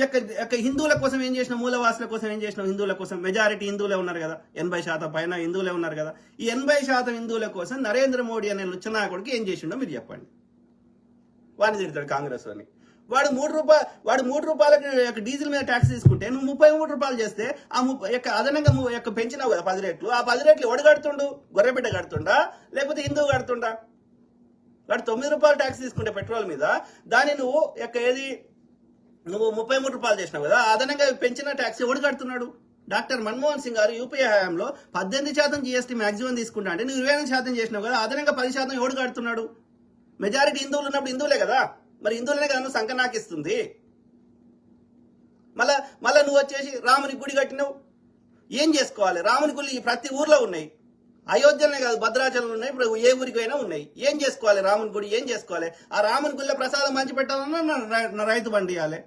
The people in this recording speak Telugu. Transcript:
యొక్క హిందువుల కోసం ఏం చేసినావు, మూలవాసుల కోసం ఏం చేసినావు, హిందువుల కోసం మెజారిటీ హిందువులే ఉన్నారు కదా, 80% పైన హిందువులే ఉన్నారు కదా. ఈ 80% హిందువుల కోసం నరేంద్ర మోడీ అనే లుచ్చనాయకుడికి ఏం చేసిండో మీరు చెప్పండి. వాడిని తిడతాడు కాంగ్రెస్ అని. వాడు 3 రూపాయలకి డీజిల్ మీద ట్యాక్స్ తీసుకుంటే నువ్వు 33 రూపాయలు చేస్తే అదనంగా పెంచినావు కదా 10 రెట్లు. ఆ 10 రెట్లు ఎవడు కడుతుండు? గొర్రెబిడ్డ కడుతుండా లేకపోతే హిందువు కడుతుండా? వాడు 9 రూపాయలు ట్యాక్స్ తీసుకుంటే పెట్రోల్ మీద, దాన్ని నువ్వు 33 రూపాయలు చేసినావు కదా, అదనంగా పెంచిన ట్యాక్స్ ఎవడు కడుతున్నాడు? డాక్టర్ మన్మోహన్ సింగ్ గారు యూపీఏ హయాంలో 18% జీఎస్టీ మాక్సిమం తీసుకుంటా అంటే నువ్వు 28% చేసినావు కదా, అదనంగా 10% ఎవడు కడుతున్నాడు? మెజారిటీ హిందువులు ఉన్నప్పుడు హిందువులే కదా, మరి హిందువులనే కదా నువ్వు సంకనాకిస్తుంది. మళ్ళా నువ్వు వచ్చేసి రాముని గుడి కట్టినావు. ఏం చేసుకోవాలి? రాముని గుడి ప్రతి ఊర్లో ఉన్నాయి, అయోధ్యనే కాదు భద్రాచలం ఉన్నాయి, ఇప్పుడు ఏ ఊరికి అయినా ఉన్నాయి. ఏం చేసుకోవాలి? రాముని గుడి ఏం చేసుకోవాలి? ఆ రాముని గుడిలో ప్రసాదం మంచి పెట్టాలన్నా రైతు బండి ఇవ్వాలి.